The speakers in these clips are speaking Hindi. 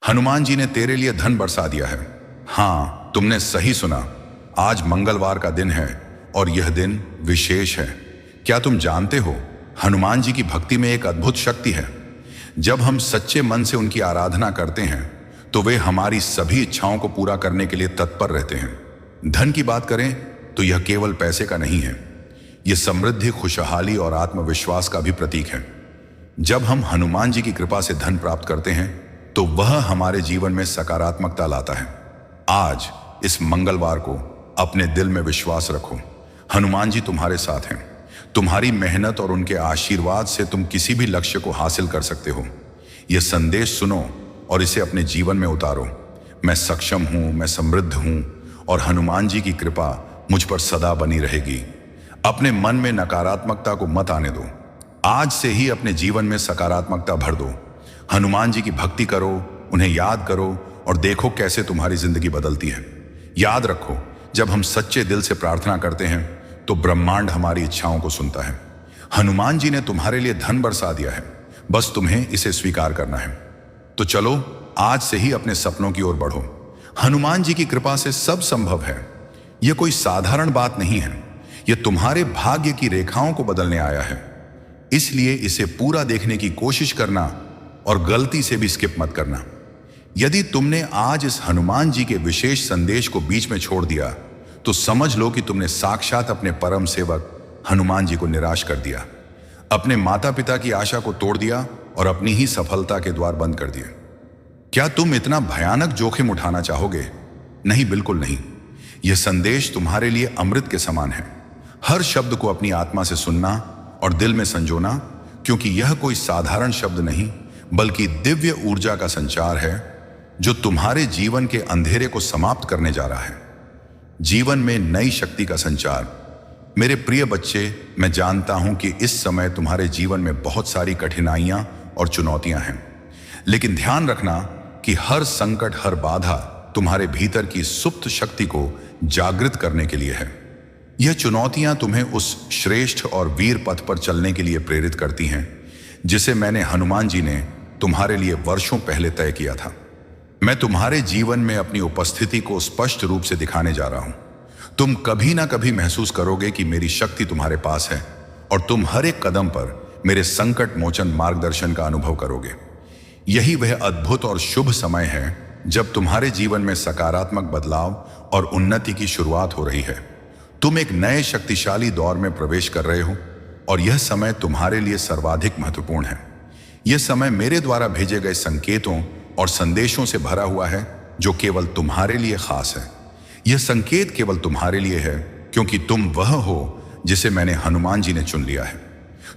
हनुमान जी ने तेरे लिए धन बरसा दिया है। हाँ, तुमने सही सुना। आज मंगलवार का दिन है और यह दिन विशेष है। क्या तुम जानते हो, हनुमान जी की भक्ति में एक अद्भुत शक्ति है। जब हम सच्चे मन से उनकी आराधना करते हैं तो वे हमारी सभी इच्छाओं को पूरा करने के लिए तत्पर रहते हैं। धन की बात करें तो यह केवल पैसे का नहीं है, यह समृद्धि, खुशहाली और आत्मविश्वास का भी प्रतीक है। जब हम हनुमान जी की कृपा से धन प्राप्त करते हैं तो वह हमारे जीवन में सकारात्मकता लाता है। आज इस मंगलवार को अपने दिल में विश्वास रखो, हनुमान जी तुम्हारे साथ हैं। तुम्हारी मेहनत और उनके आशीर्वाद से तुम किसी भी लक्ष्य को हासिल कर सकते हो। यह संदेश सुनो और इसे अपने जीवन में उतारो। मैं सक्षम हूं, मैं समृद्ध हूं और हनुमान जी की कृपा मुझ पर सदा बनी रहेगी। अपने मन में नकारात्मकता को मत आने दो। आज से ही अपने जीवन में सकारात्मकता भर दो। हनुमान जी की भक्ति करो, उन्हें याद करो और देखो कैसे तुम्हारी जिंदगी बदलती है। याद रखो, जब हम सच्चे दिल से प्रार्थना करते हैं तो ब्रह्मांड हमारी इच्छाओं को सुनता है। हनुमान जी ने तुम्हारे लिए धन बरसा दिया है, बस तुम्हें इसे स्वीकार करना है। तो चलो आज से ही अपने सपनों की ओर बढ़ो। हनुमान जी की कृपा से सब संभव है। यह कोई साधारण बात नहीं है, यह तुम्हारे भाग्य की रेखाओं को बदलने आया है। इसलिए इसे पूरा देखने की कोशिश करना और गलती से भी स्किप मत करना। यदि तुमने आज इस हनुमान जी के विशेष संदेश को बीच में छोड़ दिया तो समझ लो कि तुमने साक्षात अपने परम सेवक हनुमान जी को निराश कर दिया, अपने माता पिता की आशा को तोड़ दिया और अपनी ही सफलता के द्वार बंद कर दिए। क्या तुम इतना भयानक जोखिम उठाना चाहोगे? नहीं, बिल्कुल नहीं। यह संदेश तुम्हारे लिए अमृत के समान है। हर शब्द को अपनी आत्मा से सुनना और दिल में संजोना, क्योंकि यह कोई साधारण शब्द नहीं बल्कि दिव्य ऊर्जा का संचार है जो तुम्हारे जीवन के अंधेरे को समाप्त करने जा रहा है। जीवन में नई शक्ति का संचार। मेरे प्रिय बच्चे, मैं जानता हूं कि इस समय तुम्हारे जीवन में बहुत सारी कठिनाइयां और चुनौतियां हैं, लेकिन ध्यान रखना कि हर संकट, हर बाधा तुम्हारे भीतर की सुप्त शक्ति को जागृत करने के लिए है। यह चुनौतियां तुम्हें उस श्रेष्ठ और वीर पथ पर चलने के लिए प्रेरित करती हैं जिसे मैंने, हनुमान जी ने तुम्हारे लिए वर्षों पहले तय किया था। मैं तुम्हारे जीवन में अपनी उपस्थिति को स्पष्ट रूप से दिखाने जा रहा हूं। तुम कभी ना कभी महसूस करोगे कि मेरी शक्ति तुम्हारे पास है और तुम हर एक कदम पर मेरे संकट मोचन मार्गदर्शन का अनुभव करोगे। यही वह अद्भुत और शुभ समय है जब तुम्हारे जीवन में सकारात्मक बदलाव और उन्नति की शुरुआत हो रही है। तुम एक नए शक्तिशाली दौर में प्रवेश कर रहे हो और यह समय तुम्हारे लिए सर्वाधिक महत्वपूर्ण है। यह समय मेरे द्वारा भेजे गए संकेतों और संदेशों से भरा हुआ है जो केवल तुम्हारे लिए खास है। यह संकेत केवल तुम्हारे लिए है क्योंकि तुम वह हो जिसे मैंने, हनुमान जी ने, चुन लिया है।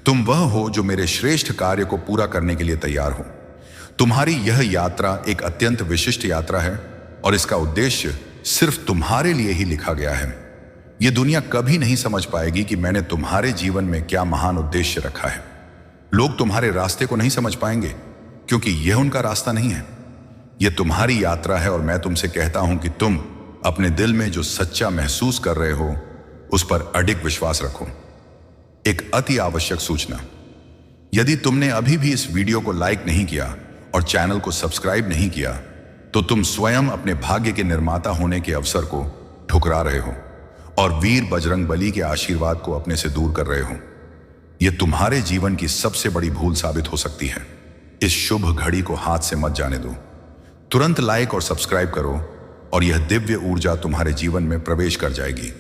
तुम वह हो जो मेरे श्रेष्ठ कार्य को पूरा करने के लिए तैयार हो। तुम्हारी यह यात्रा एक अत्यंत विशिष्ट यात्रा है और इसका उद्देश्य सिर्फ तुम्हारे लिए ही लिखा गया है। यह दुनिया कभी नहीं समझ पाएगी कि मैंने तुम्हारे जीवन में क्या महान उद्देश्य रखा है। लोग तुम्हारे रास्ते को नहीं समझ पाएंगे क्योंकि यह उनका रास्ता नहीं है। यह तुम्हारी यात्रा है और मैं तुमसे कहता हूं कि तुम अपने दिल में जो सच्चा महसूस कर रहे हो उस पर अडिग विश्वास रखो। एक अति आवश्यक सूचना, यदि तुमने अभी भी इस वीडियो को लाइक नहीं किया और चैनल को सब्सक्राइब नहीं किया तो तुम स्वयं अपने भाग्य के निर्माता होने के अवसर को ठुकरा रहे हो और वीर बजरंगबली के आशीर्वाद को अपने से दूर कर रहे हो। यह तुम्हारे जीवन की सबसे बड़ी भूल साबित हो सकती है। इस शुभ घड़ी को हाथ से मत जाने दो। तुरंत लाइक और सब्सक्राइब करो और यह दिव्य ऊर्जा तुम्हारे जीवन में प्रवेश कर जाएगी,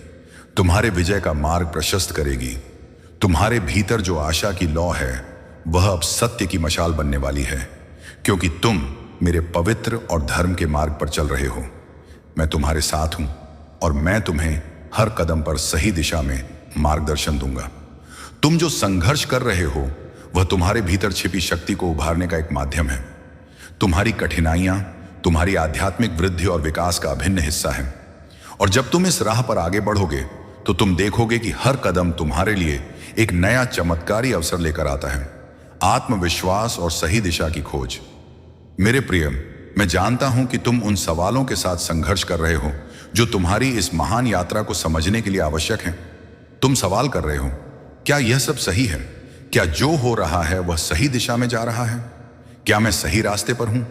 तुम्हारे विजय का मार्ग प्रशस्त करेगी। तुम्हारे भीतर जो आशा की लौ है वह अब सत्य की मशाल बनने वाली है, क्योंकि तुम मेरे पवित्र और धर्म के मार्ग पर चल रहे हो। मैं तुम्हारे साथ हूं और मैं तुम्हें हर कदम पर सही दिशा में मार्गदर्शन दूंगा। तुम जो संघर्ष कर रहे हो वह तुम्हारे भीतर छिपी शक्ति को उभारने का एक माध्यम है। तुम्हारी कठिनाइयां तुम्हारी आध्यात्मिक वृद्धि और विकास का अभिन्न हिस्सा है। और जब तुम इस राह पर आगे बढ़ोगे तो तुम देखोगे कि हर कदम तुम्हारे लिए एक नया चमत्कारी अवसर लेकर आता है। आत्मविश्वास और सही दिशा की खोज। मेरे प्रिय, मैं जानता हूं कि तुम उन सवालों के साथ संघर्ष कर रहे हो जो तुम्हारी इस महान यात्रा को समझने के लिए आवश्यक हैं। तुम सवाल कर रहे हो, क्या यह सब सही है? क्या जो हो रहा है वह सही दिशा में जा रहा है? क्या मैं सही रास्ते पर हूं?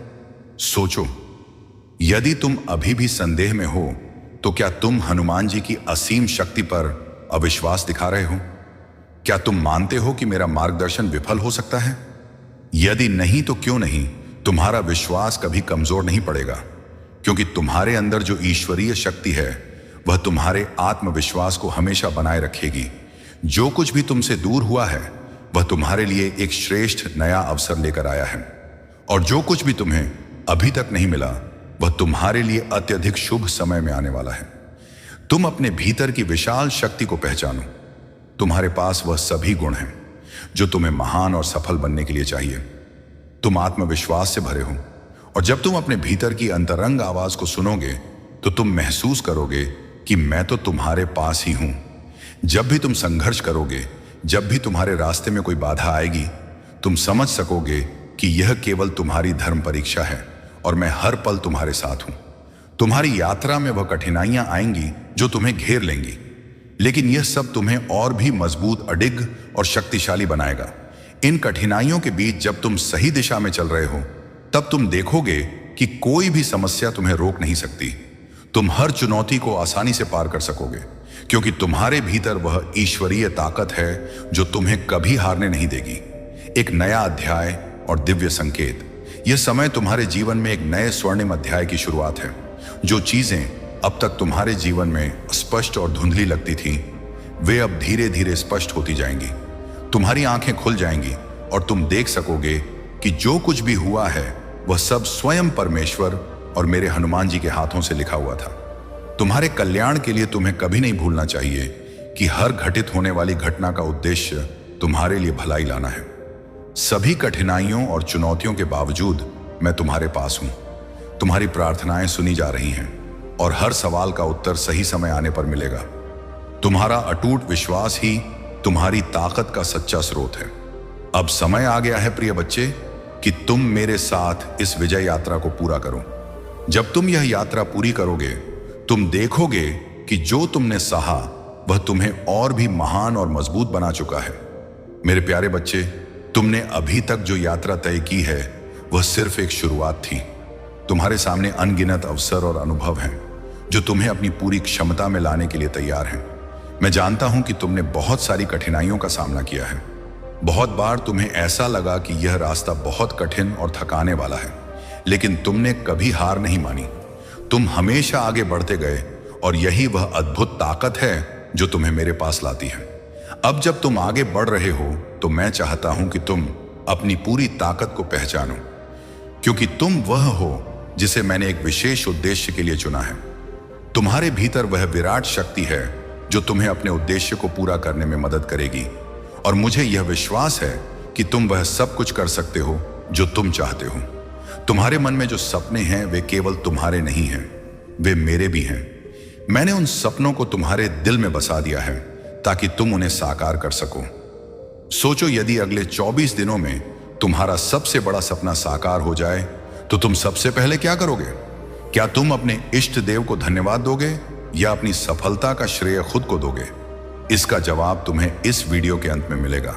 सोचो, यदि तुम अभी भी संदेह में हो तो क्या तुम हनुमान जी की असीम शक्ति पर अविश्वास दिखा रहे हो? क्या तुम मानते हो कि मेरा मार्गदर्शन विफल हो सकता है? यदि नहीं तो क्यों नहीं, तुम्हारा विश्वास कभी कमजोर नहीं पड़ेगा, क्योंकि तुम्हारे अंदर जो ईश्वरीय शक्ति है वह तुम्हारे आत्मविश्वास को हमेशा बनाए रखेगी। जो कुछ भी तुमसे दूर हुआ है वह तुम्हारे लिए एक श्रेष्ठ नया अवसर लेकर आया है, और जो कुछ भी तुम्हें अभी तक नहीं मिला वह तुम्हारे लिए अत्यधिक शुभ समय में आने वाला है। तुम अपने भीतर की विशाल शक्ति को पहचानो। तुम्हारे पास वह सभी गुण हैं जो तुम्हें महान और सफल बनने के लिए चाहिए। तुम आत्मविश्वास से भरे हो, और जब तुम अपने भीतर की अंतरंग आवाज को सुनोगे तो तुम महसूस करोगे कि मैं तो तुम्हारे पास ही हूं। जब भी तुम संघर्ष करोगे, जब भी तुम्हारे रास्ते में कोई बाधा आएगी, तुम समझ सकोगे कि यह केवल तुम्हारी धर्म परीक्षा है और मैं हर पल तुम्हारे साथ हूं। तुम्हारी यात्रा में वह कठिनाइयां आएंगी जो तुम्हें घेर लेंगी, लेकिन यह सब तुम्हें और भी मजबूत, अडिग और शक्तिशाली बनाएगा। इन कठिनाइयों के बीच जब तुम सही दिशा में चल रहे हो, तब तुम देखोगे कि कोई भी समस्या तुम्हें रोक नहीं सकती। तुम हर चुनौती को आसानी से पार कर सकोगे, क्योंकि तुम्हारे भीतर वह ईश्वरीय ताकत है जो तुम्हें कभी हारने नहीं देगी। एक नया अध्याय और दिव्य संकेत। यह समय तुम्हारे जीवन में एक नए स्वर्णिम अध्याय की शुरुआत है। जो चीजें अब तक तुम्हारे जीवन में स्पष्ट और धुंधली लगती थी, वे अब धीरे धीरे स्पष्ट होती जाएंगी। तुम्हारी आंखें खुल जाएंगी और तुम देख सकोगे कि जो कुछ भी हुआ है वह सब स्वयं परमेश्वर और मेरे हनुमान जी के हाथों से लिखा हुआ था। तुम्हारे कल्याण के लिए तुम्हें कभी नहीं भूलना चाहिए कि हर घटित होने वाली घटना का उद्देश्य तुम्हारे लिए भलाई लाना है। सभी कठिनाइयों और चुनौतियों के बावजूद मैं तुम्हारे पास हूं। तुम्हारी प्रार्थनाएं सुनी जा रही हैं और हर सवाल का उत्तर सही समय आने पर मिलेगा। तुम्हारा अटूट विश्वास ही तुम्हारी ताकत का सच्चा स्रोत है। अब समय आ गया है प्रिय बच्चे कि तुम मेरे साथ इस विजय यात्रा को पूरा करो। जब तुम यह यात्रा पूरी करोगे, तुम देखोगे कि जो तुमने सहा वह तुम्हें और भी महान और मजबूत बना चुका है। मेरे प्यारे बच्चे, तुमने अभी तक जो यात्रा तय की है वह सिर्फ एक शुरुआत थी। तुम्हारे सामने अनगिनत अवसर और अनुभव हैं जो तुम्हें अपनी पूरी क्षमता में लाने के लिए तैयार हैं। मैं जानता हूं कि तुमने बहुत सारी कठिनाइयों का सामना किया है। बहुत बार तुम्हें ऐसा लगा कि यह रास्ता बहुत कठिन और थकाने वाला है, लेकिन तुमने कभी हार नहीं मानी। तुम हमेशा आगे बढ़ते गए, और यही वह अद्भुत ताकत है जो तुम्हें मेरे पास लाती है। अब जब तुम आगे बढ़ रहे हो तो मैं चाहता हूं कि तुम अपनी पूरी ताकत को पहचानो, क्योंकि तुम वह हो जिसे मैंने एक विशेष उद्देश्य के लिए चुना है। तुम्हारे भीतर वह विराट शक्ति है जो तुम्हें अपने उद्देश्य को पूरा करने में मदद करेगी, और मुझे यह विश्वास है कि तुम वह सब कुछ कर सकते हो जो तुम चाहते हो। तुम्हारे मन में जो सपने हैं वे केवल तुम्हारे नहीं हैं, वे मेरे भी हैं। मैंने उन सपनों को तुम्हारे दिल में बसा दिया है ताकि तुम उन्हें साकार कर सको। सोचो, यदि अगले 24 दिनों में तुम्हारा सबसे बड़ा सपना साकार हो जाए तो तुम सबसे पहले क्या करोगे? क्या तुम अपने इष्ट देव को धन्यवाद दोगे या अपनी सफलता का श्रेय खुद को दोगे? इसका जवाब तुम्हें इस वीडियो के अंत में मिलेगा।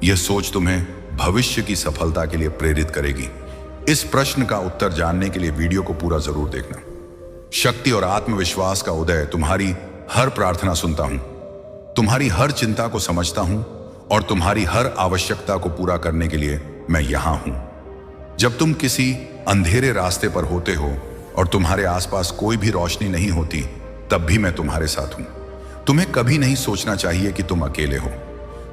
यह सोच तुम्हें भविष्य की सफलता के लिए प्रेरित करेगी। इस प्रश्न का उत्तर जानने के लिए वीडियो को पूरा जरूर देखना। शक्ति और आत्मविश्वास का उदय। तुम्हारी हर प्रार्थना सुनता हूं, तुम्हारी हर चिंता को समझता हूं, और तुम्हारी हर आवश्यकता को पूरा करने के लिए मैं यहां हूं। जब तुम किसी अंधेरे रास्ते पर होते हो और तुम्हारे आसपास कोई भी रोशनी नहीं होती, तब भी मैं तुम्हारे साथ हूं। तुम्हें कभी नहीं सोचना चाहिए कि तुम अकेले हो।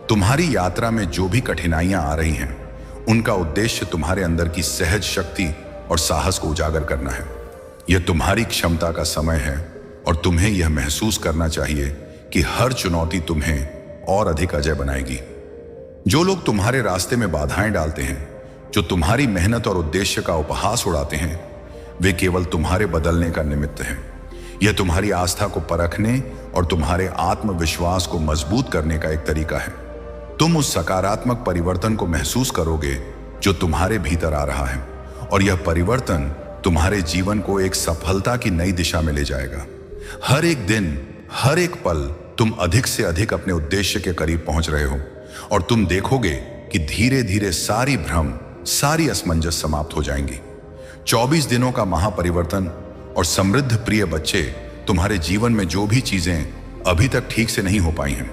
तुम्हारी यात्रा में जो भी कठिनाइयां आ रही हैं, उनका उद्देश्य तुम्हारे अंदर की सहज शक्ति और साहस को उजागर करना है। यह तुम्हारी क्षमता का समय है, और तुम्हें यह महसूस करना चाहिए कि हर चुनौती तुम्हें और अधिक अजय बनाएगी। जो लोग तुम्हारे रास्ते में बाधाएं डालते हैं, जो तुम्हारी मेहनत और उद्देश्य का उपहास उड़ाते हैं, वे केवल तुम्हारे बदलने का निमित्त हैं। यह तुम्हारी आस्था को परखने और तुम्हारे आत्मविश्वास को मजबूत करने का एक तरीका है। तुम उस सकारात्मक परिवर्तन को महसूस करोगे जो तुम्हारे भीतर आ रहा है, और यह परिवर्तन तुम्हारे जीवन को एक सफलता की नई दिशा में ले जाएगा। हर एक दिन, हर एक पल तुम अधिक से अधिक अपने उद्देश्य के करीब पहुंच रहे हो, और तुम देखोगे कि धीरे धीरे सारी भ्रम, सारी असमंजस समाप्त हो जाएंगी। 24 दिनों का महापरिवर्तन और समृद्ध प्रिय बच्चे, तुम्हारे जीवन में जो भी चीजें अभी तक ठीक से नहीं हो पाई हैं,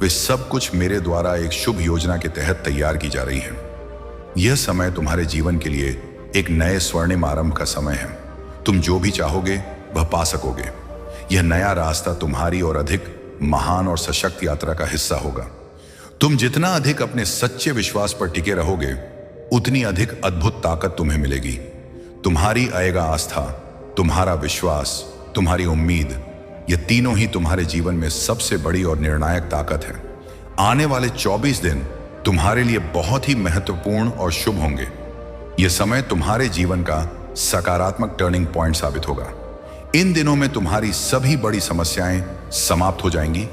वे सब कुछ मेरे द्वारा एक शुभ योजना के तहत तैयार की जा रही हैं। यह समय तुम्हारे जीवन के लिए एक नए स्वर्णिम आरंभ का समय है। तुम जो भी चाहोगे वह पा सकोगे। यह नया रास्ता तुम्हारी और अधिक महान और सशक्त यात्रा का हिस्सा होगा। तुम जितना अधिक अपने सच्चे विश्वास पर टिके रहोगे, उतनी अधिक अद्भुत ताकत तुम्हें मिलेगी। तुम्हारी आएगा आस्था, तुम्हारा विश्वास, तुम्हारी उम्मीद, ये तीनों ही तुम्हारे जीवन में सबसे बड़ी और निर्णायक ताकत है। आने वाले 24 दिन तुम्हारे लिए बहुत ही महत्वपूर्ण और शुभ होंगे। यह समय तुम्हारे जीवन का सकारात्मक टर्निंग पॉइंट साबित होगा। इन दिनों में तुम्हारी सभी बड़ी समस्याएं समाप्त हो जाएंगी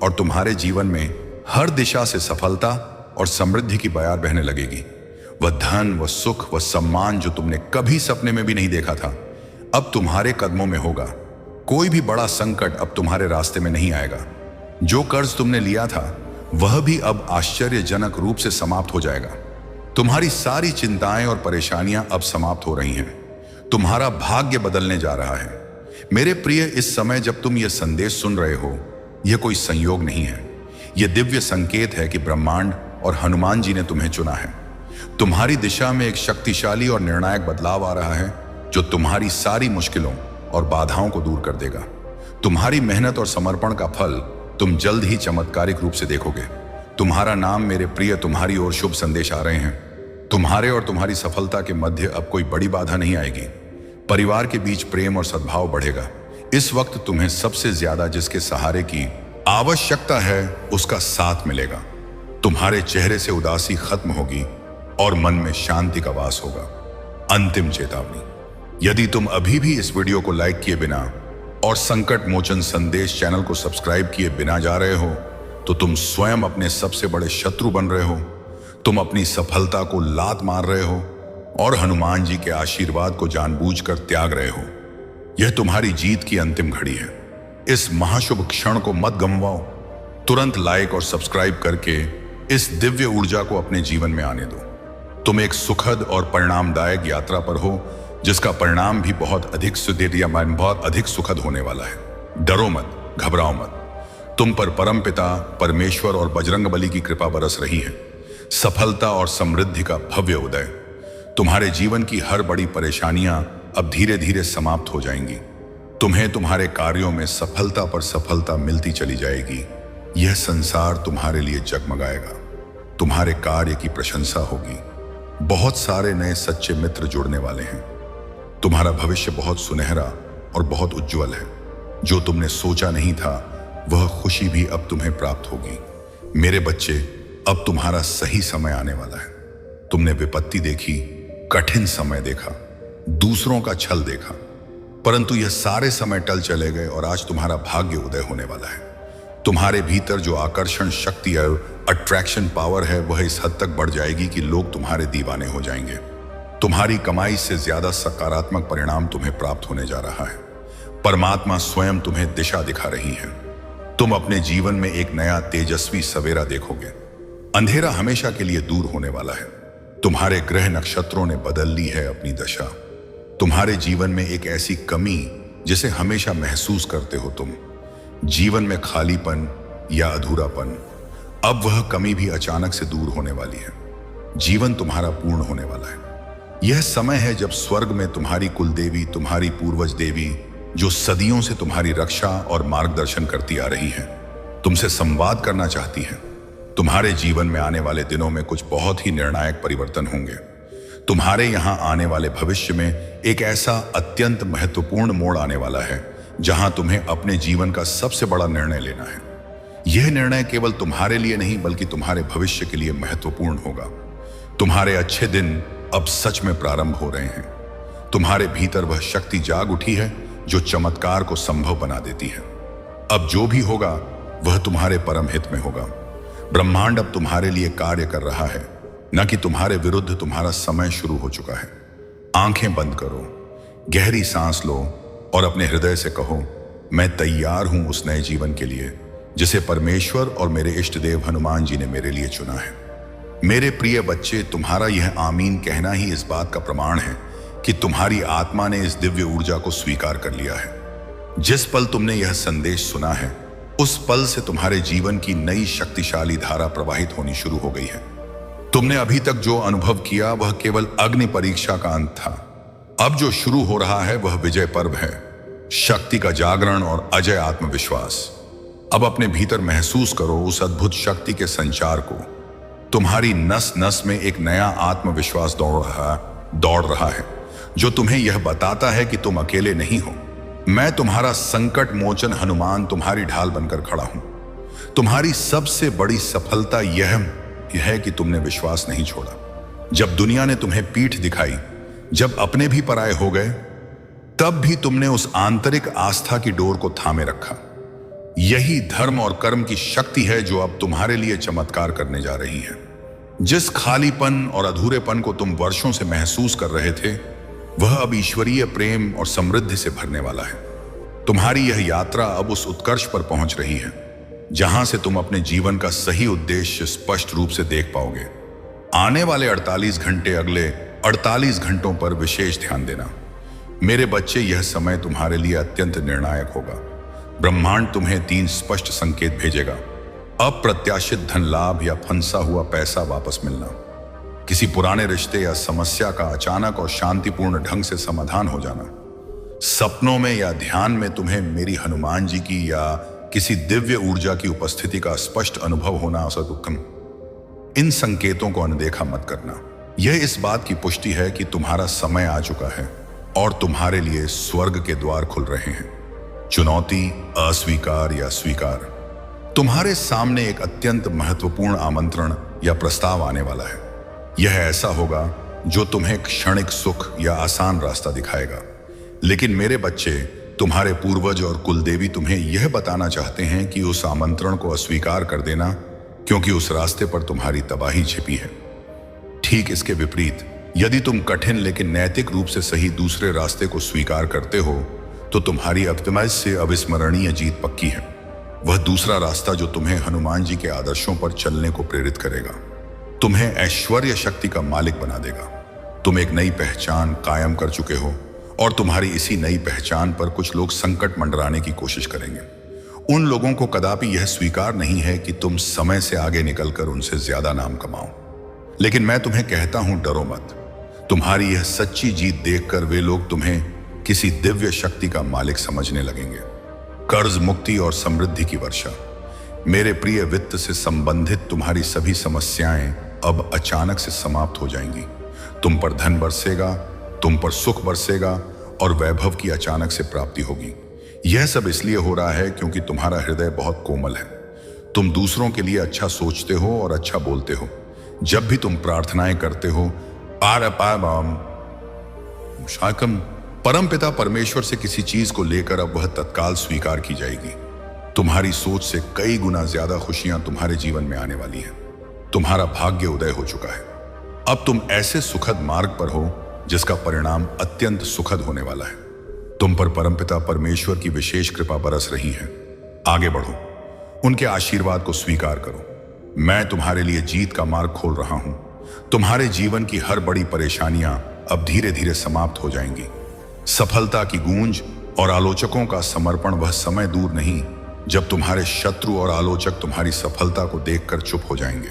और तुम्हारे जीवन में हर दिशा से सफलता और समृद्धि की बयार बहने लगेगी। वह धन, वह सुख, वह सम्मान जो तुमने कभी सपने में भी नहीं देखा था, अब तुम्हारे कदमों में होगा। कोई भी बड़ा संकट अब तुम्हारे रास्ते में नहीं आएगा। जो कर्ज तुमने लिया था वह भी अब आश्चर्यजनक रूप से समाप्त हो जाएगा। तुम्हारी सारी चिंताएं और परेशानियां अब समाप्त हो रही हैं। तुम्हारा भाग्य बदलने जा रहा है। मेरे प्रिय, इस समय जब तुम यह संदेश सुन रहे हो, यह कोई संयोग नहीं है। यह दिव्य संकेत है कि ब्रह्मांड और हनुमान जी ने तुम्हें चुना है। तुम्हारी दिशा में एक शक्तिशाली और निर्णायक बदलाव आ रहा है जो तुम्हारी सारी मुश्किलों और बाधाओं को दूर कर देगा। तुम्हारी मेहनत और समर्पण का फल तुम जल्द ही चमत्कारिक रूप से देखोगे। तुम्हारा नाम, मेरे प्रिय, तुम्हारी ओर शुभ संदेश आ रहे हैं। तुम्हारे और तुम्हारी सफलता के मध्य अब कोई बड़ी बाधा नहीं आएगी। परिवार के बीच प्रेम और सद्भाव बढ़ेगा। इस वक्त तुम्हें सबसे ज्यादा जिसके सहारे की आवश्यकता है उसका साथ मिलेगा। तुम्हारे चेहरे से उदासी खत्म होगी और मन में शांति का वास होगा। अंतिम चेतावनी, यदि तुम अभी भी इस वीडियो को लाइक किए बिना और संकट मोचन संदेश चैनल को सब्सक्राइब किए बिना जा रहे हो, तो तुम स्वयं अपने सबसे बड़े शत्रु बन रहे हो। तुम अपनी सफलता को लात मार रहे हो और हनुमान जी के आशीर्वाद को जानबूझकर त्याग रहे हो। यह तुम्हारी जीत की अंतिम घड़ी है। इस महाशुभ क्षण को मत गंवाओ। तुरंत लाइक और सब्सक्राइब करके इस दिव्य ऊर्जा को अपने जीवन में आने दो। तुम एक सुखद और परिणामदायक यात्रा पर हो, जिसका परिणाम भी बहुत अधिक सुखद होने वाला है। डरो मत, घबराओ मत। तुम पर परमपिता परमेश्वर और बजरंगबली की कृपा बरस रही है। सफलता और समृद्धि का भव्य उदय। तुम्हारे जीवन की हर बड़ी परेशानियां अब धीरे धीरे समाप्त हो जाएंगी। तुम्हें तुम्हारे कार्यों में सफलता पर सफलता मिलती चली जाएगी। यह संसार तुम्हारे लिए जगमगाएगा। तुम्हारे कार्य की प्रशंसा होगी। बहुत सारे नए सच्चे मित्र जुड़ने वाले हैं। तुम्हारा भविष्य बहुत सुनहरा और बहुत उज्जवल है। जो तुमने सोचा नहीं था वह खुशी भी अब तुम्हें प्राप्त होगी। मेरे बच्चे, अब तुम्हारा सही समय आने वाला है। तुमने विपत्ति देखी, कठिन समय देखा, दूसरों का छल देखा, परंतु यह सारे समय टल चले गए और आज तुम्हारा भाग्य उदय होने वाला है। तुम्हारे भीतर जो आकर्षण शक्ति और अट्रैक्शन पावर है वह इस हद तक बढ़ जाएगी कि लोग तुम्हारे दीवाने हो जाएंगे। तुम्हारी कमाई से ज्यादा सकारात्मक परिणाम तुम्हें प्राप्त होने जा रहा है। परमात्मा स्वयं तुम्हें दिशा दिखा रही है। तुम अपने जीवन में एक नया तेजस्वी सवेरा देखोगे। अंधेरा हमेशा के लिए दूर होने वाला है। तुम्हारे ग्रह नक्षत्रों ने बदल ली है अपनी दशा। तुम्हारे जीवन में एक ऐसी कमी जिसे हमेशा महसूस करते हो तुम, जीवन में खालीपन या अधूरापन, अब वह कमी भी अचानक से दूर होने वाली है। जीवन तुम्हारा पूर्ण होने वाला है। यह समय है जब स्वर्ग में तुम्हारी कुल देवी, तुम्हारी पूर्वज देवी, जो सदियों से तुम्हारी रक्षा और मार्गदर्शन करती आ रही है, तुमसे संवाद करना चाहती है। तुम्हारे जीवन में आने वाले दिनों में कुछ बहुत ही निर्णायक परिवर्तन होंगे। तुम्हारे यहां आने वाले भविष्य में एक ऐसा अत्यंत महत्वपूर्ण मोड़ आने वाला है जहां तुम्हें अपने जीवन का सबसे बड़ा निर्णय लेना है। यह निर्णय केवल तुम्हारे लिए नहीं बल्कि तुम्हारे भविष्य के लिए महत्वपूर्ण होगा। तुम्हारे अच्छे दिन अब सच में प्रारंभ हो रहे हैं। तुम्हारे भीतर वह शक्ति जाग उठी है जो चमत्कार को संभव बना देती है। अब जो भी होगा वह तुम्हारे परम हित में होगा। ब्रह्मांड अब तुम्हारे लिए कार्य कर रहा है, न कि तुम्हारे विरुद्ध। तुम्हारा समय शुरू हो चुका है। आंखें बंद करो, गहरी सांस लो और अपने हृदय से कहो, मैं तैयार हूं उस नए जीवन के लिए जिसे परमेश्वर और मेरे इष्ट देव हनुमान जी ने मेरे लिए चुना है। मेरे प्रिय बच्चे, तुम्हारा यह आमीन कहना ही इस बात का प्रमाण है कि तुम्हारी आत्मा ने इस दिव्य ऊर्जा को स्वीकार कर लिया है। जिस पल तुमने यह संदेश सुना है, उस पल से तुम्हारे जीवन की नई शक्तिशाली धारा प्रवाहित होनी शुरू हो गई है। तुमने अभी तक जो अनुभव किया वह केवल अग्नि परीक्षा का अंत था। अब जो शुरू हो रहा है वह विजय पर्व है, शक्ति का जागरण और अजय आत्मविश्वास। अब अपने भीतर महसूस करो उस अद्भुत शक्ति के संचार को। तुम्हारी नस नस में एक नया आत्मविश्वास दौड़ रहा है जो तुम्हें यह बताता है कि तुम अकेले नहीं हो। मैं तुम्हारा संकट मोचन हनुमान तुम्हारी ढाल बनकर खड़ा हूं। तुम्हारी सबसे बड़ी सफलता यह है कि तुमने विश्वास नहीं छोड़ा। जब दुनिया ने तुम्हें पीठ दिखाई, जब अपने भी पराये हो गए, तब भी तुमने उस आंतरिक आस्था की डोर को थामे रखा। यही धर्म और कर्म की शक्ति है जो अब तुम्हारे लिए चमत्कार करने जा रही है। जिस खालीपन और अधूरेपन को तुम वर्षों से महसूस कर रहे थे, वह अब ईश्वरीय प्रेम और समृद्धि से भरने वाला है। तुम्हारी यह यात्रा अब उस उत्कर्ष पर पहुंच रही है जहां से तुम अपने जीवन का सही उद्देश्य स्पष्ट रूप से देख पाओगे। आने वाले 48 घंटे अगले 48 घंटों पर विशेष ध्यान देना। मेरे बच्चे, यह समय तुम्हारे लिए अत्यंत निर्णायक होगा। ब्रह्मांड तुम्हें 3 स्पष्ट संकेत भेजेगा। अप्रत्याशित धन लाभ या फंसा हुआ पैसा वापस मिलना, किसी पुराने रिश्ते या समस्या का अचानक और शांतिपूर्ण ढंग से समाधान हो जाना, सपनों में या ध्यान में तुम्हें मेरी हनुमान जी की या किसी दिव्य ऊर्जा की उपस्थिति का स्पष्ट अनुभव होना असदुक्कम। इन संकेतों को अनदेखा मत करना। यह इस बात की पुष्टि है कि तुम्हारा समय आ चुका है और तुम्हारे लिए स्वर्ग के द्वार खुल रहे हैं। चुनौती, अस्वीकार या स्वीकार, तुम्हारे सामने एक अत्यंत महत्वपूर्ण आमंत्रण या प्रस्ताव आने वाला है। यह ऐसा होगा जो तुम्हें क्षणिक सुख या आसान रास्ता दिखाएगा, लेकिन मेरे बच्चे, तुम्हारे पूर्वज और कुलदेवी तुम्हें यह बताना चाहते हैं कि उस आमंत्रण को अस्वीकार कर देना, क्योंकि उस रास्ते पर तुम्हारी तबाही छिपी है। ठीक इसके विपरीत, यदि तुम कठिन लेकिन नैतिक रूप से सही दूसरे रास्ते को स्वीकार करते हो, तो तुम्हारी अक्तमज से अविस्मरणीय जीत पक्की है। वह दूसरा रास्ता जो तुम्हें हनुमान जी के आदर्शों पर चलने को प्रेरित करेगा, तुम्हें ऐश्वर्य शक्ति का मालिक बना देगा। तुम एक नई पहचान कायम कर चुके हो और तुम्हारी इसी नई पहचान पर कुछ लोग संकट मंडराने की कोशिश करेंगे। उन लोगों को कदापि यह स्वीकार नहीं है कि तुम समय से आगे निकलकर उनसे ज्यादा नाम कमाओ। लेकिन मैं तुम्हें कहता हूं, डरो मत। तुम्हारी यह सच्ची जीत देखकर वे लोग तुम्हें किसी दिव्य शक्ति का मालिक समझने लगेंगे। कर्ज मुक्ति और समृद्धि की वर्षा। मेरे प्रिय, वित्त से संबंधित तुम्हारी सभी समस्याएं अब अचानक से समाप्त हो जाएंगी। तुम पर धन बरसेगा, तुम पर सुख बरसेगा और वैभव की अचानक से प्राप्ति होगी। यह सब इसलिए हो रहा है क्योंकि तुम्हारा हृदय बहुत कोमल है। तुम दूसरों के लिए अच्छा सोचते हो और अच्छा बोलते हो। जब भी तुम प्रार्थनाएं करते हो, परम पिता परमेश्वर से किसी चीज को लेकर अब वह तत्काल स्वीकार की जाएगी। तुम्हारी सोच से कई गुना ज्यादा खुशियां तुम्हारे जीवन में आने वाली हैं। तुम्हारा भाग्य उदय हो चुका है। अब तुम ऐसे सुखद मार्ग पर हो जिसका परिणाम अत्यंत सुखद होने वाला है। तुम पर परमपिता परमेश्वर की विशेष कृपा बरस रही है। आगे बढ़ो, उनके आशीर्वाद को स्वीकार करो। मैं तुम्हारे लिए जीत का मार्ग खोल रहा हूं। तुम्हारे जीवन की हर बड़ी परेशानियां अब धीरे धीरे समाप्त हो जाएंगी। सफलता की गूंज और आलोचकों का समर्पण, वह समय दूर नहीं जब तुम्हारे शत्रु और आलोचक तुम्हारी सफलता को देखकर चुप हो जाएंगे।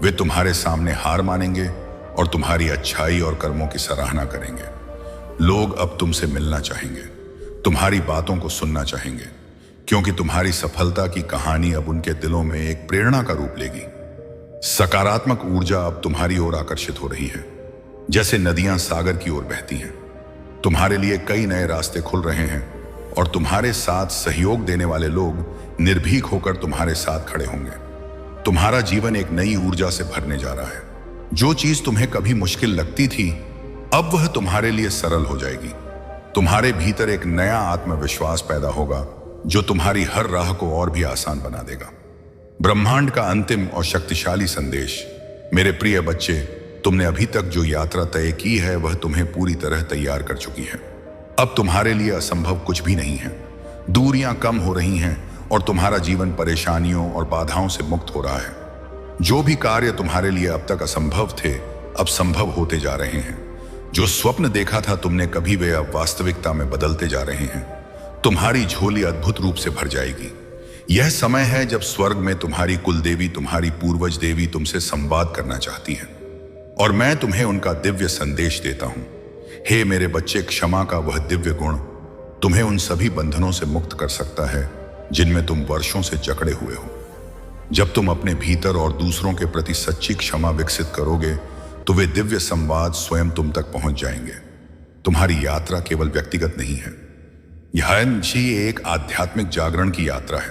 वे तुम्हारे सामने हार मानेंगे और तुम्हारी अच्छाई और कर्मों की सराहना करेंगे। लोग अब तुमसे मिलना चाहेंगे, तुम्हारी बातों को सुनना चाहेंगे, क्योंकि तुम्हारी सफलता की कहानी अब उनके दिलों में एक प्रेरणा का रूप लेगी। सकारात्मक ऊर्जा अब तुम्हारी ओर आकर्षित हो रही है, जैसे नदियां सागर की ओर बहती हैं। तुम्हारे लिए कई नए रास्ते खुल रहे हैं और तुम्हारे साथ सहयोग देने वाले लोग निर्भीक होकर तुम्हारे साथ खड़े होंगे। तुम्हारा जीवन एक नई ऊर्जा से भरने जा रहा है। जो चीज तुम्हें कभी मुश्किल लगती थी, अब वह तुम्हारे लिए सरल हो जाएगी। तुम्हारे भीतर एक नया आत्मविश्वास पैदा होगा जो तुम्हारी हर राह को और भी आसान बना देगा। ब्रह्मांड का अंतिम और शक्तिशाली संदेश। मेरे प्रिय बच्चे, तुमने अभी तक जो यात्रा तय की है वह तुम्हें पूरी तरह तैयार कर चुकी है। अब तुम्हारे लिए असंभव कुछ भी नहीं है। दूरियां कम हो रही हैं और तुम्हारा जीवन परेशानियों और बाधाओं से मुक्त हो रहा है। जो भी कार्य तुम्हारे लिए अब तक असंभव थे, अब संभव होते जा रहे हैं। जो स्वप्न देखा था तुमने कभी, वे अब वास्तविकता में बदलते जा रहे हैं। तुम्हारी झोली अद्भुत रूप से भर जाएगी। यह समय है जब स्वर्ग में तुम्हारी कुलदेवी, तुम्हारी पूर्वज देवी तुमसे संवाद करना चाहती है, और मैं तुम्हें उनका दिव्य संदेश देता हूं। हे मेरे बच्चे, क्षमा का वह दिव्य गुण तुम्हें उन सभी बंधनों से मुक्त कर सकता है जिनमें तुम वर्षों से जकड़े हुए हो। जब तुम अपने भीतर और दूसरों के प्रति सच्ची क्षमा विकसित करोगे तो वे दिव्य संवाद स्वयं तुम तक पहुंच जाएंगे। तुम्हारी यात्रा केवल व्यक्तिगत नहीं है, यह एक आध्यात्मिक जागरण की यात्रा है।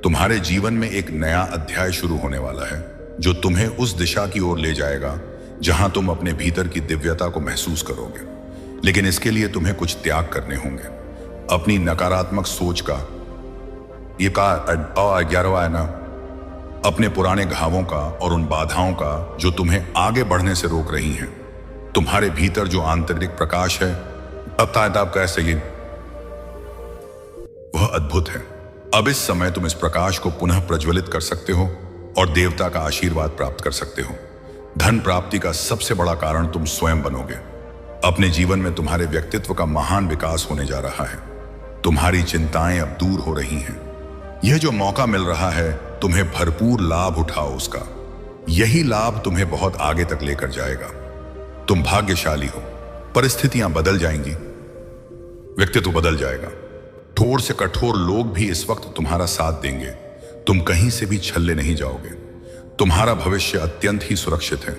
तुम्हारे जीवन में एक नया अध्याय शुरू होने वाला है जो तुम्हें उस दिशा की ओर ले जाएगा जहां तुम अपने भीतर की दिव्यता को महसूस करोगे। लेकिन इसके लिए तुम्हें कुछ त्याग करने होंगे। अपनी नकारात्मक सोच का, ये का 11वां है ना, अपने पुराने घावों का और उन बाधाओं का जो तुम्हें आगे बढ़ने से रोक रही हैं। तुम्हारे भीतर जो आंतरिक प्रकाश है, अब तायदाब कैसे ये वह अद्भुत है। अब इस समय तुम इस प्रकाश को पुनः प्रज्वलित कर सकते हो और देवता का आशीर्वाद प्राप्त कर सकते हो। धन प्राप्ति का सबसे बड़ा कारण तुम स्वयं बनोगे। अपने जीवन में तुम्हारे व्यक्तित्व का महान विकास होने जा रहा है। तुम्हारी चिंताएं अब दूर हो रही हैं। यह जो मौका मिल रहा है, तुम्हें भरपूर लाभ उठाओ उसका। यही लाभ तुम्हें बहुत आगे तक लेकर जाएगा। तुम भाग्यशाली हो। परिस्थितियां बदल जाएंगी, व्यक्तित्व बदल जाएगा। कठोर से कठोर लोग भी इस वक्त तुम्हारा साथ देंगे। तुम कहीं से भी छल्ले नहीं जाओगे। तुम्हारा भविष्य अत्यंत ही सुरक्षित है।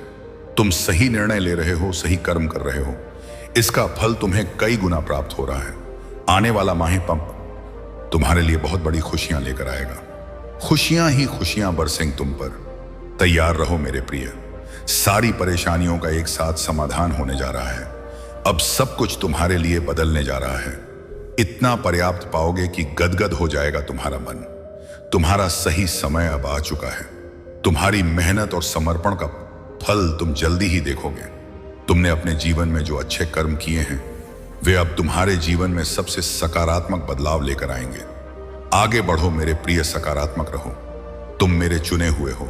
तुम सही निर्णय ले रहे हो, सही कर्म कर रहे हो। इसका फल तुम्हें कई गुना प्राप्त हो रहा है। आने वाला माह पंप तुम्हारे लिए बहुत बड़ी खुशियां लेकर आएगा। खुशियां ही खुशियां बरसेंगी तुम पर। तैयार रहो मेरे प्रिय। सारी परेशानियों का एक साथ समाधान होने जा रहा है। अब सब कुछ तुम्हारे लिए बदलने जा रहा है। इतना पर्याप्त पाओगे कि गदगद हो जाएगा तुम्हारा मन। तुम्हारा सही समय अब आ चुका है। तुम्हारी मेहनत और समर्पण का फल तुम जल्दी ही देखोगे। तुमने अपने जीवन में जो अच्छे कर्म किए हैं, वे अब तुम्हारे जीवन में सबसे सकारात्मक बदलाव लेकर आएंगे। आगे बढ़ो मेरे प्रिय, सकारात्मक रहो। तुम मेरे चुने हुए हो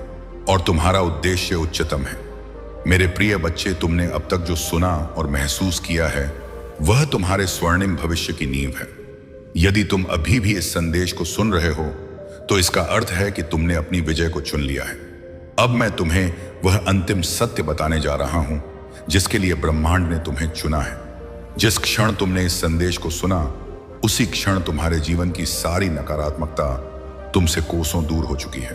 और तुम्हारा उद्देश्य उच्चतम है। मेरे प्रिय बच्चे, तुमने अब तक जो सुना और महसूस किया है, वह तुम्हारे स्वर्णिम भविष्य की नींव है। यदि तुम अभी भी इस संदेश को सुन रहे हो तो इसका अर्थ है कि तुमने अपनी विजय को चुन लिया है। अब मैं तुम्हें वह अंतिम सत्य बताने जा रहा हूं जिसके लिए ब्रह्मांड ने तुम्हें चुना है। जिस क्षण तुमने इस संदेश को सुना, उसी क्षण तुम्हारे जीवन की सारी नकारात्मकता तुमसे कोसों दूर हो चुकी है।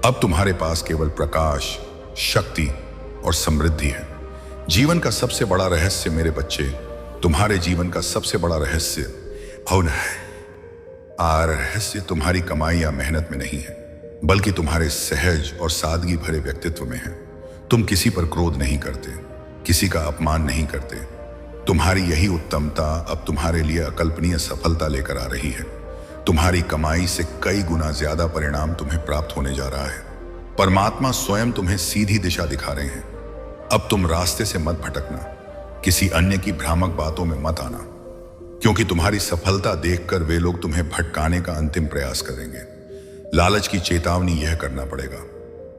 अब तुम्हारे पास केवल प्रकाश, शक्ति और समृद्धि है। जीवन का सबसे बड़ा रहस्य मेरे बच्चे, तुम्हारे जीवन का सबसे बड़ा रहस्य रहस्य तुम्हारी कमाई या मेहनत में नहीं है, बल्कि तुम्हारे सहज और सादगी भरे व्यक्तित्व में है। तुम किसी पर क्रोध नहीं करते, किसी का अपमान नहीं करते। तुम्हारी यही उत्तमता अब तुम्हारे लिए अकल्पनीय सफलता लेकर आ रही है। तुम्हारी कमाई से कई गुना ज्यादा परिणाम तुम्हें प्राप्त होने जा रहा है। परमात्मा स्वयं तुम्हें सीधी दिशा दिखा रहे हैं। अब तुम रास्ते से मत भटकना, किसी अन्य की भ्रामक बातों में मत आना, क्योंकि तुम्हारी सफलता देखकर वे लोग तुम्हें भटकाने का अंतिम प्रयास करेंगे। लालच की चेतावनी यह करना पड़ेगा।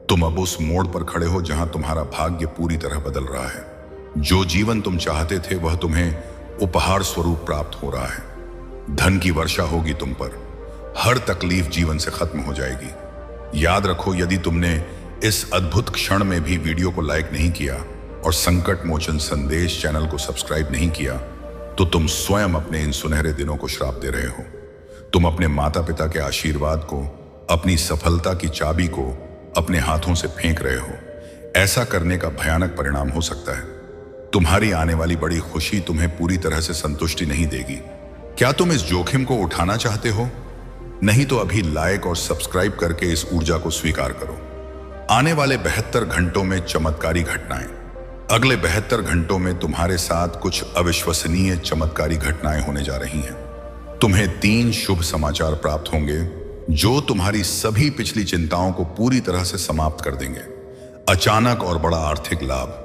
तुम अब उस मोड़ पर खड़े हो जहां तुम्हारा भाग्य पूरी तरह बदल रहा है। जो जीवन तुम चाहते थे वह तुम्हें उपहार स्वरूप प्राप्त हो रहा है। धन की वर्षा होगी तुम पर। हर तकलीफ जीवन से खत्म हो जाएगी। याद रखो, यदि तुमने इस अद्भुत क्षण में भी वीडियो को लाइक नहीं किया और संकट मोचन संदेश चैनल को सब्सक्राइब नहीं किया, तो तुम स्वयं अपने इन सुनहरे दिनों को श्राप दे रहे हो। तुम अपने माता पिता के आशीर्वाद को, अपनी सफलता की चाबी को अपने हाथों से फेंक रहे हो। ऐसा करने का भयानक परिणाम हो सकता है। तुम्हारी आने वाली बड़ी खुशी तुम्हें पूरी तरह से संतुष्टि नहीं देगी। क्या तुम इस जोखिम को उठाना चाहते हो? नहीं तो अभी लाइक और सब्सक्राइब करके इस ऊर्जा को स्वीकार करो। आने वाले 72 घंटों में चमत्कारी घटनाएं। अगले 72 घंटों में तुम्हारे साथ कुछ अविश्वसनीय चमत्कारी घटनाएं होने जा रही हैं। तुम्हें 3 शुभ समाचार प्राप्त होंगे जो तुम्हारी सभी पिछली चिंताओं को पूरी तरह से समाप्त कर देंगे। अचानक और बड़ा आर्थिक लाभ,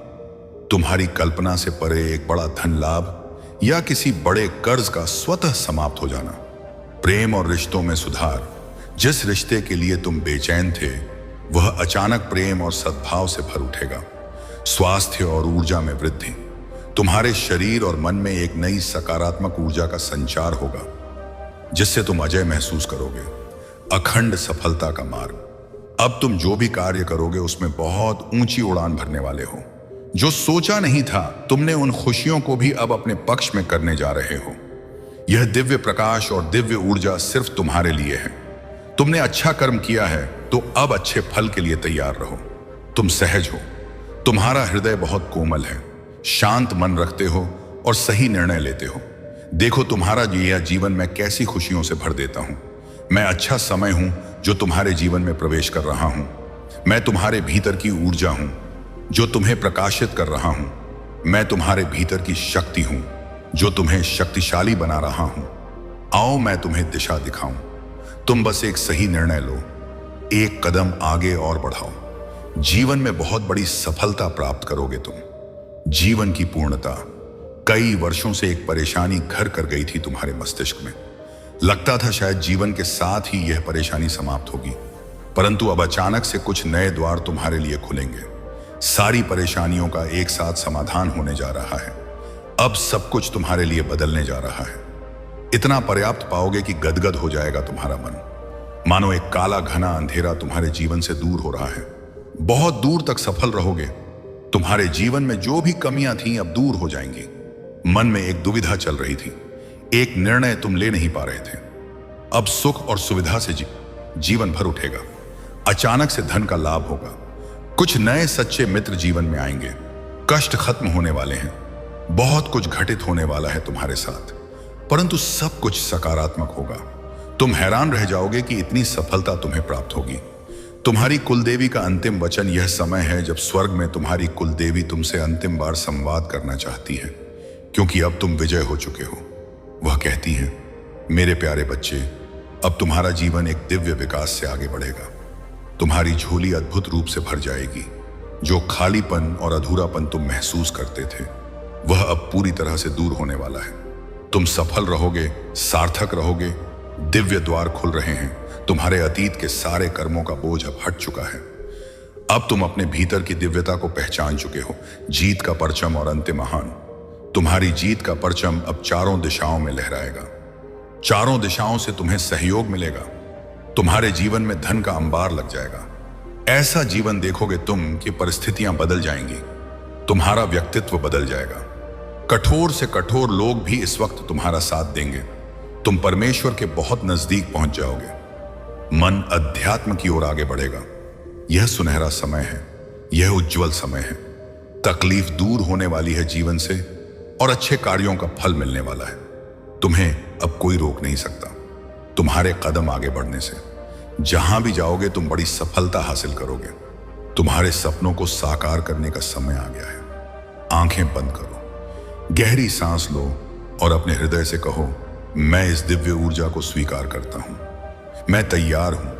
तुम्हारी कल्पना से परे एक बड़ा धन लाभ या किसी बड़े कर्ज का स्वतः समाप्त हो जाना। प्रेम और रिश्तों में सुधार। जिस रिश्ते के लिए तुम बेचैन थे, वह अचानक प्रेम और सद्भाव से भर उठेगा। स्वास्थ्य और ऊर्जा में वृद्धि। तुम्हारे शरीर और मन में एक नई सकारात्मक ऊर्जा का संचार होगा, जिससे तुम अजय महसूस करोगे। अखंड सफलता का मार्ग। अब तुम जो भी कार्य करोगे उसमें बहुत ऊंची उड़ान भरने वाले हो। जो सोचा नहीं था तुमने, उन खुशियों को भी अब अपने पक्ष में करने जा रहे हो। यह दिव्य प्रकाश और दिव्य ऊर्जा सिर्फ तुम्हारे लिए है। तुमने अच्छा कर्म किया है तो अब अच्छे फल के लिए तैयार रहो। तुम सहज हो, तुम्हारा हृदय बहुत कोमल है, शांत मन रखते हो और सही निर्णय लेते हो। देखो तुम्हारा यह जीवन मैं कैसी खुशियों से भर देता हूं। मैं अच्छा समय हूं जो तुम्हारे जीवन में प्रवेश कर रहा हूं। मैं तुम्हारे भीतर की ऊर्जा हूं जो तुम्हें प्रकाशित कर रहा हूं। मैं तुम्हारे भीतर की शक्ति हूं जो तुम्हें शक्तिशाली बना रहा हूं। आओ मैं तुम्हें दिशा दिखाऊं। तुम बस एक सही निर्णय लो, एक कदम आगे और बढ़ाओ। जीवन में बहुत बड़ी सफलता प्राप्त करोगे तुम। जीवन की पूर्णता। कई वर्षों से एक परेशानी घर कर गई थी तुम्हारे मस्तिष्क में। लगता था शायद जीवन के साथ ही यह परेशानी समाप्त होगी, परंतु अब अचानक से कुछ नए द्वार तुम्हारे लिए खुलेंगे। सारी परेशानियों का एक साथ समाधान होने जा रहा है। अब सब कुछ तुम्हारे लिए बदलने जा रहा है। इतना पर्याप्त पाओगे कि गदगद हो जाएगा तुम्हारा मन। मानो एक काला घना अंधेरा तुम्हारे जीवन से दूर हो रहा है। बहुत दूर तक सफल रहोगे। तुम्हारे जीवन में जो भी कमियां थीं अब दूर हो जाएंगी। मन में एक दुविधा चल रही थी, एक निर्णय तुम ले नहीं पा रहे थे। अब सुख और सुविधा से जीवन भर उठेगा। अचानक से धन का लाभ होगा। कुछ नए सच्चे मित्र जीवन में आएंगे। कष्ट खत्म होने वाले हैं। बहुत कुछ घटित होने वाला है तुम्हारे साथ, परंतु सब कुछ सकारात्मक होगा। तुम हैरान रह जाओगे कि इतनी सफलता तुम्हें प्राप्त होगी। तुम्हारी कुलदेवी का अंतिम वचन। यह समय है जब स्वर्ग में तुम्हारी कुलदेवी तुमसे अंतिम बार संवाद करना चाहती है, क्योंकि अब तुम विजय हो चुके हो। वह कहती हैं, मेरे प्यारे बच्चे, अब तुम्हारा जीवन एक दिव्य विकास से आगे बढ़ेगा। तुम्हारी झोली अद्भुत रूप से भर जाएगी। जो खालीपन और अधूरापन तुम महसूस करते थे, वह अब पूरी तरह से दूर होने वाला है। तुम सफल रहोगे, सार्थक रहोगे। दिव्य द्वार खुल रहे हैं। तुम्हारे अतीत के सारे कर्मों का बोझ अब हट चुका है। अब तुम अपने भीतर की दिव्यता को पहचान चुके हो। जीत का परचम और अंतिम आह्वान। तुम्हारी जीत का परचम अब चारों दिशाओं में लहराएगा। चारों दिशाओं से तुम्हें सहयोग मिलेगा। तुम्हारे जीवन में धन का अंबार लग जाएगा। ऐसा जीवन देखोगे तुम कि परिस्थितियां बदल जाएंगी। तुम्हारा व्यक्तित्व बदल जाएगा। कठोर से कठोर लोग भी इस वक्त तुम्हारा साथ देंगे। तुम परमेश्वर के बहुत नजदीक पहुंच जाओगे। मन अध्यात्म की ओर आगे बढ़ेगा। यह सुनहरा समय है। यह उज्जवल समय है। तकलीफ दूर होने वाली है जीवन से और अच्छे कार्यों का फल मिलने वाला है। तुम्हें अब कोई रोक नहीं सकता तुम्हारे कदम आगे बढ़ने से। जहां भी जाओगे तुम बड़ी सफलता हासिल करोगे। तुम्हारे सपनों को साकार करने का समय आ गया है। आंखें बंद करो, गहरी सांस लो और अपने हृदय से कहो, मैं इस दिव्य ऊर्जा को स्वीकार करता हूं। मैं तैयार हूं